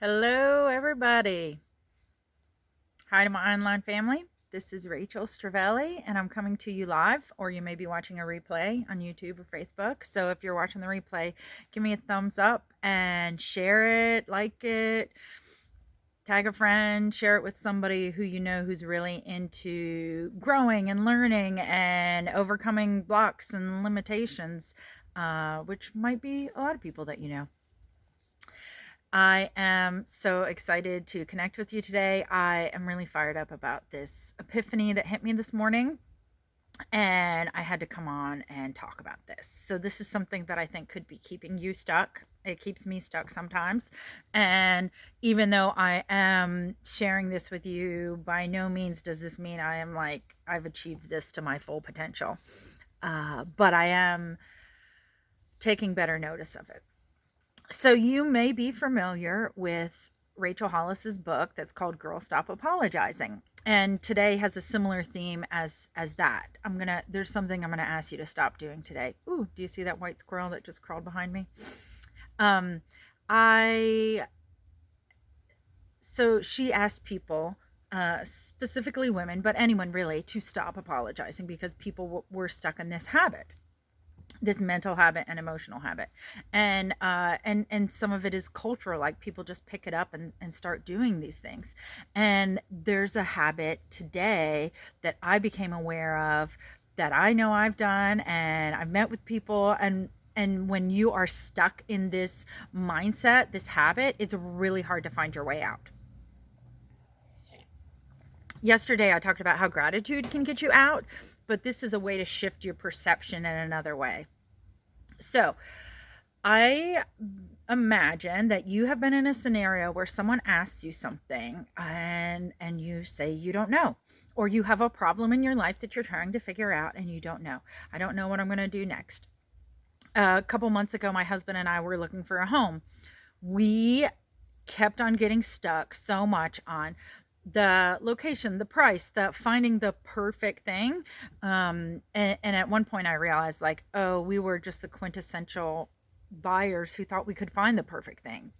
Hello, everybody. Hi to my online family. This is Rachel Stravelli, and I'm coming to you live, or you may be watching a replay on YouTube or Facebook. So if you're watching the replay, give me a thumbs up and share it, like it, tag a friend, share it with somebody who you know who's really into growing and learning and overcoming blocks and limitations, which might be a lot of people that you know. I am so excited to connect with you today. I am really fired up about this epiphany that hit me this morning, and I had to come on and talk about this. So, this is something that I think could be keeping you stuck. It keeps me stuck sometimes. And even though I am sharing this with you, by no means does this mean I am like, I've achieved this to my full potential. But I am taking better notice of it. So you may be familiar with Rachel Hollis's book that's called Girl Stop Apologizing. And today has a similar theme as that. There's something I'm gonna ask you to stop doing today. Ooh, do you see that white squirrel that just crawled behind me? Um, I so she asked people, specifically women, but anyone really, to stop apologizing because people were stuck in this habit, this mental habit and emotional habit, and some of it is cultural, like people just pick it up and start doing these things. And there's a habit today that I became aware of, that I know I've done, and I've met with people, and when you are stuck in this mindset, this habit, it's really hard to find your way out. Yesterday I talked about how gratitude can get you out, but this is a way to shift your perception in another way. So I imagine that you have been in a scenario where someone asks you something and you say you don't know, or you have a problem in your life that you're trying to figure out and you don't know. I don't know what I'm going to do next. A couple months ago, my husband and I were looking for a home. We kept on getting stuck so much on the location, the price, the finding the perfect thing. And at one point I realized, like, oh, we were just the quintessential buyers who thought we could find the perfect thing.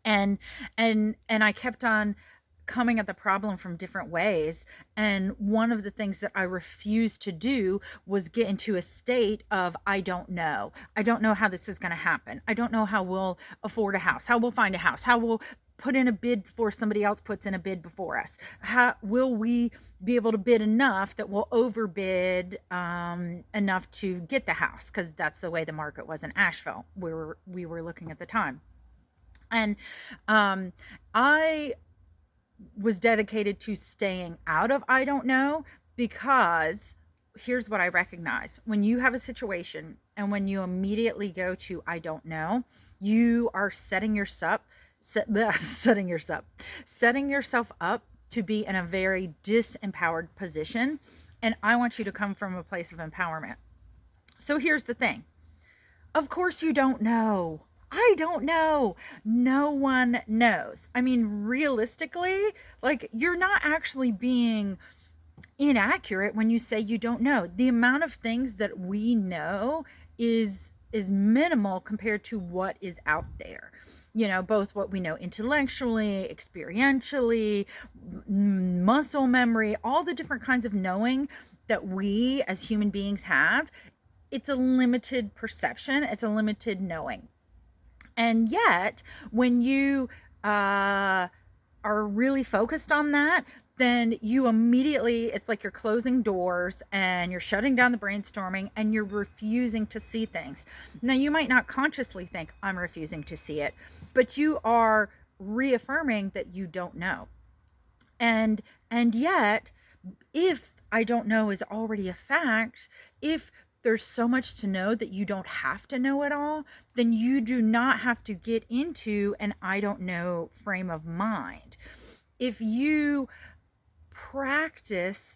And I kept on coming at the problem from different ways. And one of the things that I refused to do was get into a state of, I don't know. I don't know how this is going to happen. I don't know how we'll afford a house, how we'll find a house, how we'll put in a bid before somebody else puts in a bid before us. How will we be able to bid enough that we'll overbid enough to get the house? Because that's the way the market was in Asheville, where we were looking at the time. And I was dedicated to staying out of I don't know, because here's what I recognize: when you have a situation and when you immediately go to I don't know, you are setting yourself up to be in a very disempowered position. And I want you to come from a place of empowerment. So here's the thing: of course you don't know. I don't know. No one knows. I mean, realistically, like, you're not actually being inaccurate when you say you don't know. The amount of things that we know is minimal compared to what is out there. You know, both what we know intellectually, experientially, muscle memory, all the different kinds of knowing that we as human beings have. It's a limited perception, it's a limited knowing. And yet, when you are really focused on that, then you immediately, it's like you're closing doors and you're shutting down the brainstorming and you're refusing to see things. Now, you might not consciously think, I'm refusing to see it, but you are reaffirming that you don't know. And yet, if I don't know is already a fact, if there's so much to know that you don't have to know it all, then you do not have to get into an I don't know frame of mind. If you practice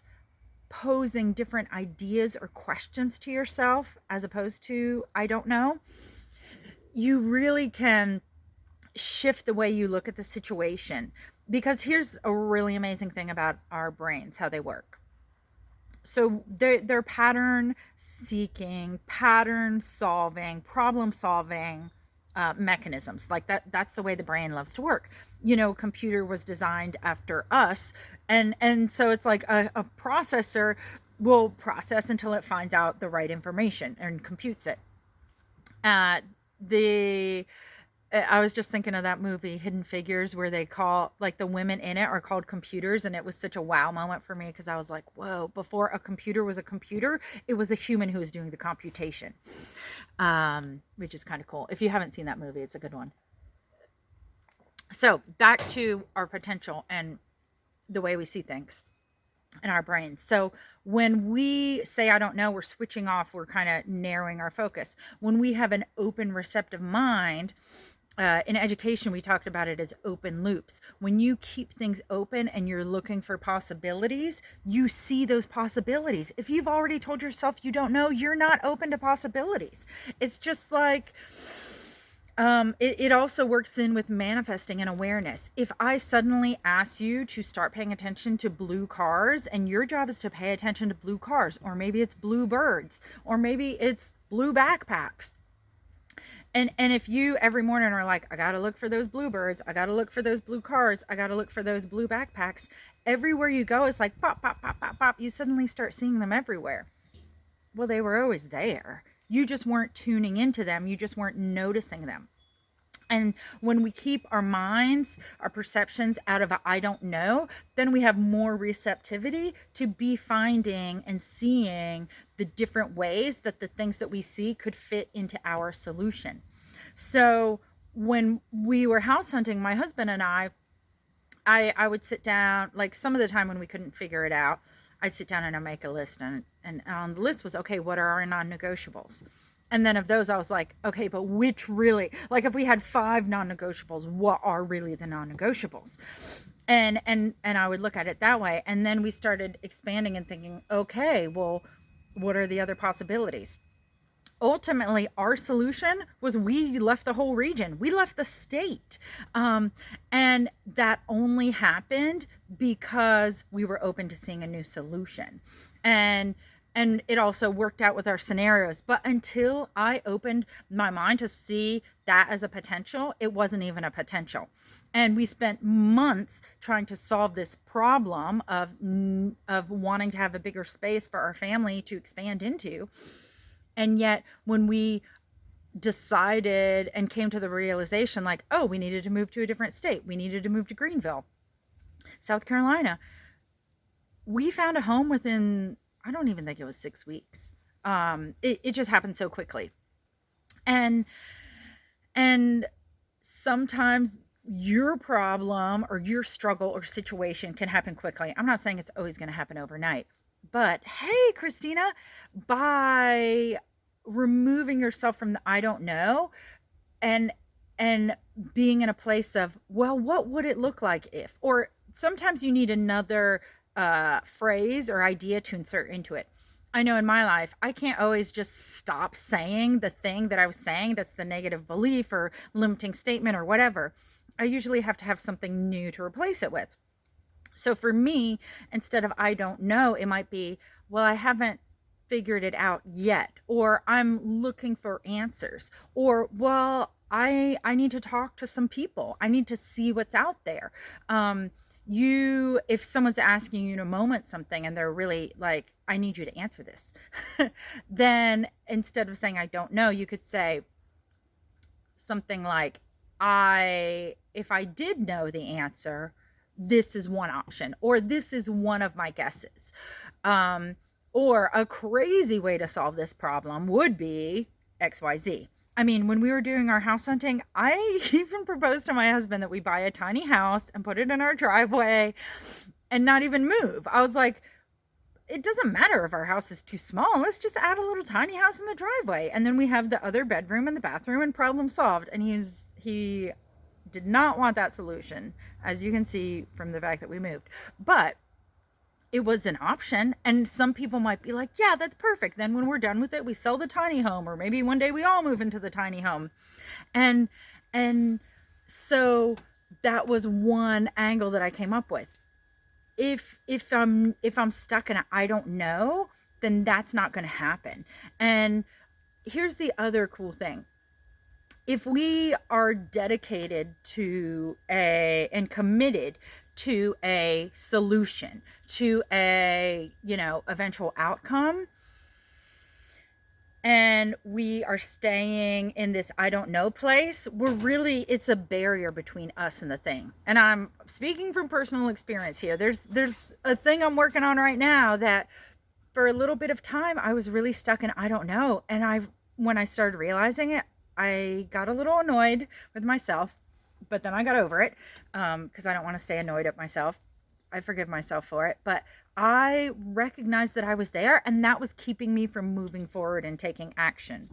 posing different ideas or questions to yourself as opposed to I don't know, you really can shift the way you look at the situation. Because here's a really amazing thing about our brains, how they work. So they're pattern seeking, pattern solving, problem solving mechanisms. Like that's the way the brain loves to work. Computer was designed after us, and so it's like a processor will process until it finds out the right information and computes it. The I was just thinking of that movie Hidden Figures, where they call, like, the women in it are called computers, and it was such a wow moment for me because I was like, whoa, before a computer was a computer, it was a human who was doing the computation. Which is kind of cool. If you haven't seen that movie, it's a good one. So back to our potential and the way we see things in our brains. So when we say I don't know, we're switching off, we're kind of narrowing our focus. When we have an open, receptive mind, in education, we talked about it as open loops. When you keep things open and you're looking for possibilities, you see those possibilities. If you've already told yourself you don't know, you're not open to possibilities. It's just like, it also works in with manifesting and awareness. If I suddenly ask you to start paying attention to blue cars, and your job is to pay attention to blue cars, or maybe it's blue birds, or maybe it's blue backpacks. And if you every morning are like, I gotta look for those bluebirds, I gotta look for those blue cars, I gotta look for those blue backpacks, everywhere you go, it's like pop, pop, pop, pop, pop. You suddenly start seeing them everywhere. Well, they were always there. You just weren't tuning into them. You just weren't noticing them. And when we keep our minds, our perceptions out of a I don't know, then we have more receptivity to be finding and seeing the different ways that the things that we see could fit into our solution. So when we were house hunting, my husband and I would sit down, like some of the time when we couldn't figure it out, I'd sit down and I'd make a list, and on the list was, okay, what are our non-negotiables? And then of those, I was like, okay, but which really, like if we had 5 non-negotiables, what are really the non-negotiables? And I would look at it that way. And then we started expanding and thinking, okay, well, what are the other possibilities? Ultimately, our solution was we left the whole region. We left the state. And that only happened because we were open to seeing a new solution. And it also worked out with our scenarios. But until I opened my mind to see that as a potential, it wasn't even a potential. And we spent months trying to solve this problem of wanting to have a bigger space for our family to expand into. And yet when we decided and came to the realization, like, oh, we needed to move to a different state, we needed to move to Greenville, South Carolina, we found a home within, I don't even think it was 6 weeks. It just happened so quickly. And sometimes your problem or your struggle or situation can happen quickly. I'm not saying it's always going to happen overnight. But hey, Christina, by removing yourself from the I don't know and being in a place of, well, what would it look like if? Or sometimes you need another phrase or idea to insert into it. I know in my life, I can't always just stop saying the thing that I was saying that's the negative belief or limiting statement or whatever. I usually have to have something new to replace it with. So for me, instead of I don't know, it might be, well, I haven't figured it out yet, or I'm looking for answers, or, well, I need to talk to some people. I need to see what's out there. If someone's asking you in a moment something and they're really like, I need you to answer this, then instead of saying I don't know, you could say something like, if I did know the answer, this is one option, or this is one of my guesses. Or a crazy way to solve this problem would be XYZ. I mean, when we were doing our house hunting, I even proposed to my husband that we buy a tiny house and put it in our driveway and not even move. I was like, it doesn't matter if our house is too small. Let's just add a little tiny house in the driveway. And then we have the other bedroom and the bathroom, and problem solved. And he did not want that solution, as you can see from the fact that we moved. But it was an option. And some people might be like, yeah, that's perfect. Then when we're done with it, we sell the tiny home, or maybe one day we all move into the tiny home. And so that was one angle that I came up with. If I'm stuck in a I don't know, then that's not going to happen. And here's the other cool thing. if we are dedicated to and committed to a solution, to a, eventual outcome, and we are staying in this I don't know place, it's a barrier between us and the thing. And I'm speaking from personal experience here. There's a thing I'm working on right now that for a little bit of time I was really stuck in I don't know. And when I started realizing it, I got a little annoyed with myself, but then I got over it, because I don't want to stay annoyed at myself. I forgive myself for it, but I recognized that I was there, and that was keeping me from moving forward and taking action.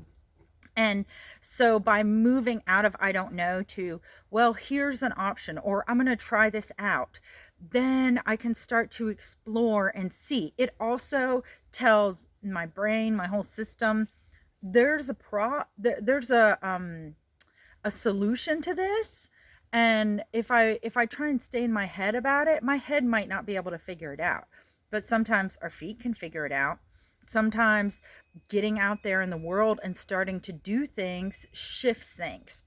And so by moving out of I don't know to, well, here's an option, or I'm going to try this out, then I can start to explore and see. It also tells my brain, my whole system, there's a solution to this. And if I try and stay in my head about it, my head might not be able to figure it out. But sometimes our feet can figure it out. Sometimes getting out there in the world and starting to do things shifts things.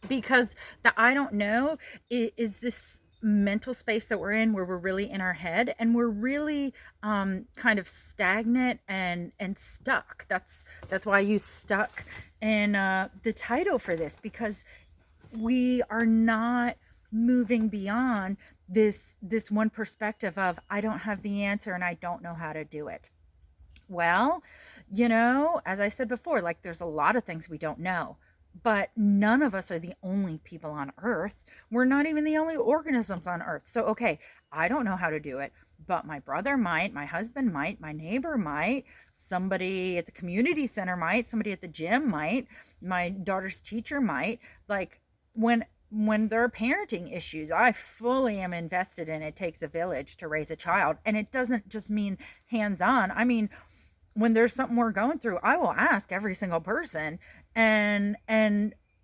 Because the I don't know is this mental space that we're in, where we're really in our head, and we're really kind of stagnant and stuck. That's why I use stuck in the title for this, because we are not moving beyond this one perspective of I don't have the answer and I don't know how to do it. Well, as I said before, like, there's a lot of things we don't know, but none of us are the only people on earth. We're not even the only organisms on earth. So, okay, I don't know how to do it, but my brother might, my husband might, my neighbor might, somebody at the community center might, somebody at the gym might, my daughter's teacher might. Like, when there are parenting issues, I fully am invested in It Takes a Village to Raise a Child. And it doesn't just mean hands-on. I mean, when there's something we're going through, I will ask every single person, and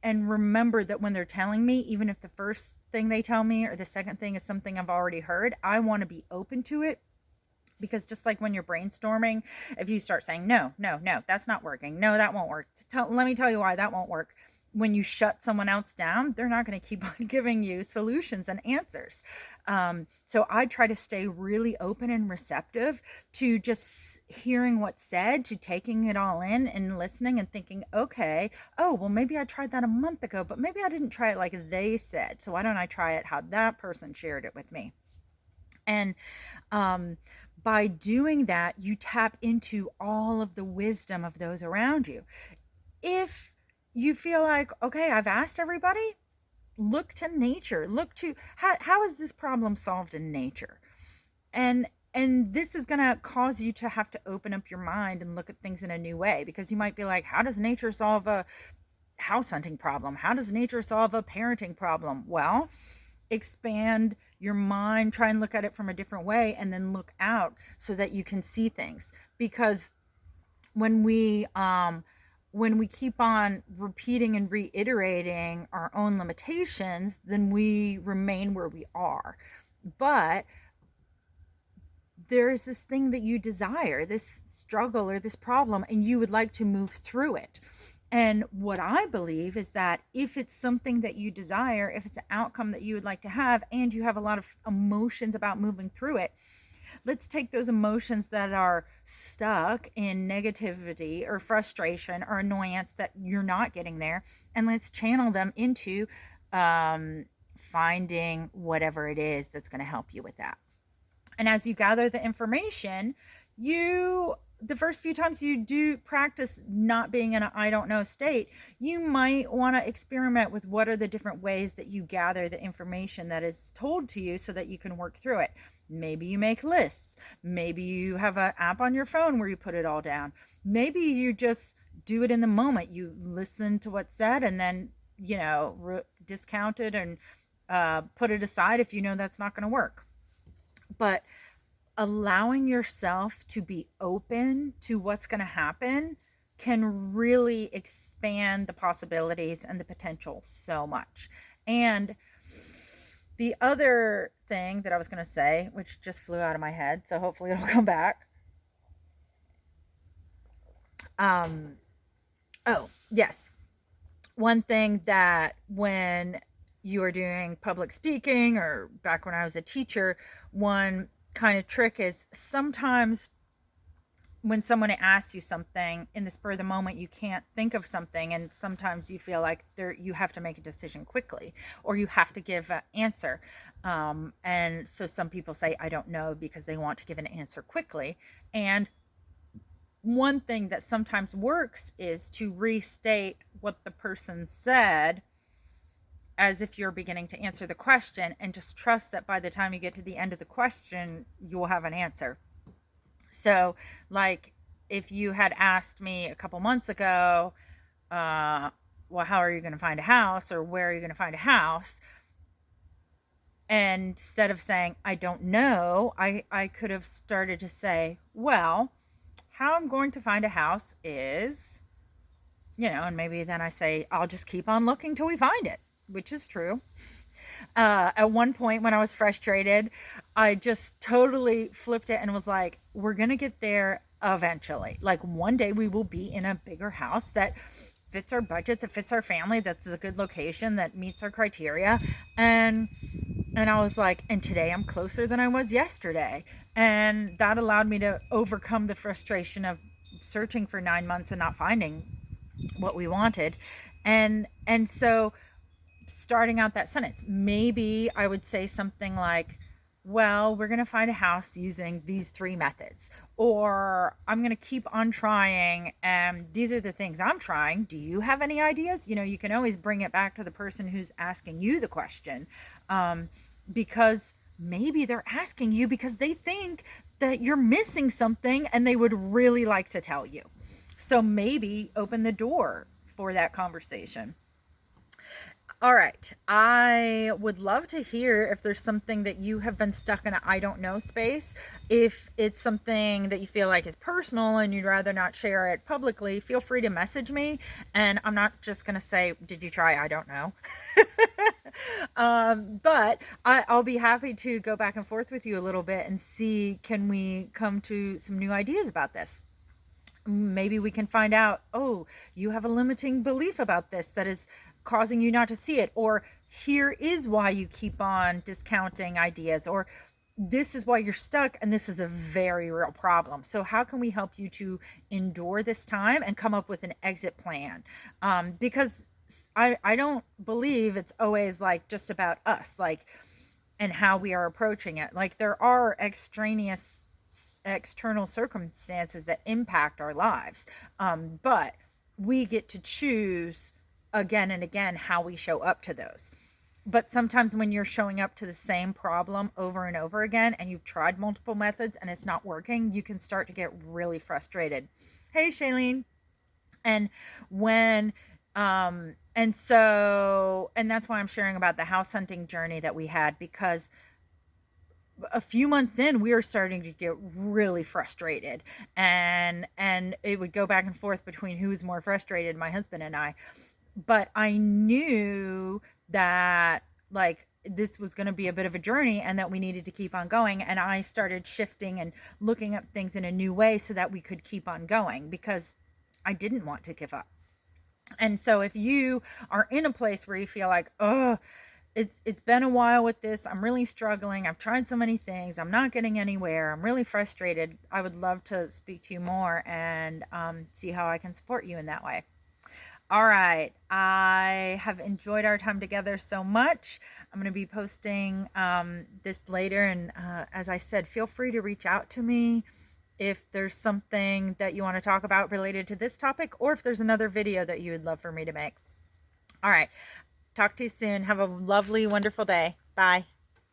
remember that when they're telling me, even if the first thing they tell me or the second thing is something I've already heard, I want to be open to it. Because just like when you're brainstorming, if you start saying, no, that's not working, no, that won't work, let me tell you why that won't work. When you shut someone else down, they're not going to keep on giving you solutions and answers. So I try to stay really open and receptive to just hearing what's said, to taking it all in and listening and thinking, okay, oh, well, maybe I tried that a month ago, but maybe I didn't try it like they said. So why don't I try it how that person shared it with me? And by doing that, you tap into all of the wisdom of those around you. If you feel like, okay, I've asked everybody, look to nature. Look to how is this problem solved in nature? And this is going to cause you to have to open up your mind and look at things in a new way, because you might be like, how does nature solve a house hunting problem? How does nature solve a parenting problem? Well, expand your mind, try and look at it from a different way, and then look out so that you can see things. Because when we keep on repeating and reiterating our own limitations, then we remain where we are. But there is this thing that you desire, this struggle or this problem, and you would like to move through it. And what I believe is that if it's something that you desire, if it's an outcome that you would like to have, and you have a lot of emotions about moving through it, let's take those emotions that are stuck in negativity or frustration or annoyance that you're not getting there, and let's channel them into finding whatever it is that's going to help you with that. And as you gather the information, the first few times you do practice not being in an I don't know state, you might want to experiment with what are the different ways that you gather the information that is told to you so that you can work through it. Maybe you make lists. Maybe you have an app on your phone where you put it all down. Maybe you just do it in the moment. You listen to what's said and then, discount it and put it aside if you know that's not going to work. But allowing yourself to be open to what's going to happen can really expand the possibilities and the potential so much. And the other thing that I was going to say, which just flew out of my head, so hopefully it'll come back. Oh, yes. One thing that when you are doing public speaking, or back when I was a teacher, one kind of trick is sometimes when someone asks you something in the spur of the moment, you can't think of something, and sometimes you feel like you have to make a decision quickly, or you have to give an answer. And so some people say I don't know because they want to give an answer quickly. And one thing that sometimes works is to restate what the person said as if you're beginning to answer the question, and just trust that by the time you get to the end of the question, you will have an answer. So, like, if you had asked me a couple months ago, well, how are you going to find a house, or where are you going to find a house? And instead of saying, I don't know, I could have started to say, well, how I'm going to find a house is, and maybe then I say, I'll just keep on looking till we find it, which is true. At one point when I was frustrated, I just totally flipped it and was like, we're going to get there eventually. Like, one day we will be in a bigger house that fits our budget, that fits our family, that's a good location, that meets our criteria. And I was like, and today I'm closer than I was yesterday. And that allowed me to overcome the frustration of searching for 9 months and not finding what we wanted. And so starting out that sentence, maybe I would say something like, well, we're going to find a house using these 3 methods, or I'm going to keep on trying, and these are the things I'm trying. Do you have any ideas? You can always bring it back to the person who's asking you the question, because maybe they're asking you because they think that you're missing something and they would really like to tell you. So maybe open the door for that conversation. All right. I would love to hear if there's something that you have been stuck in an I don't know space. If it's something that you feel like is personal and you'd rather not share it publicly, feel free to message me. And I'm not just going to say, did you try? I don't know. But I'll be happy to go back and forth with you a little bit and see, can we come to some new ideas about this? Maybe we can find out, oh, you have a limiting belief about this that is causing you not to see it, or here is why you keep on discounting ideas, or this is why you're stuck and this is a very real problem. So how can we help you to endure this time and come up with an exit plan? Because I don't believe it's always like just about us, like, and how we are approaching it. Like, there are external circumstances that impact our lives, but we get to choose again and again how we show up to those. But sometimes when you're showing up to the same problem over and over again, and you've tried multiple methods and it's not working, you can start to get really frustrated. Hey, Shailene. And when and that's why I'm sharing about the house hunting journey that we had, because a few months in, we were starting to get really frustrated, and it would go back and forth between who was more frustrated, my husband and I. But I knew that, like, this was going to be a bit of a journey and that we needed to keep on going. And I started shifting and looking at things in a new way so that we could keep on going, because I didn't want to give up. And so if you are in a place where you feel like, oh, it's been a while with this, I'm really struggling, I've tried so many things, I'm not getting anywhere, I'm really frustrated, I would love to speak to you more and see how I can support you in that way. All right. I have enjoyed our time together so much. I'm going to be posting this later. And as I said, feel free to reach out to me if there's something that you want to talk about related to this topic, or if there's another video that you would love for me to make. All right. Talk to you soon. Have a lovely, wonderful day. Bye.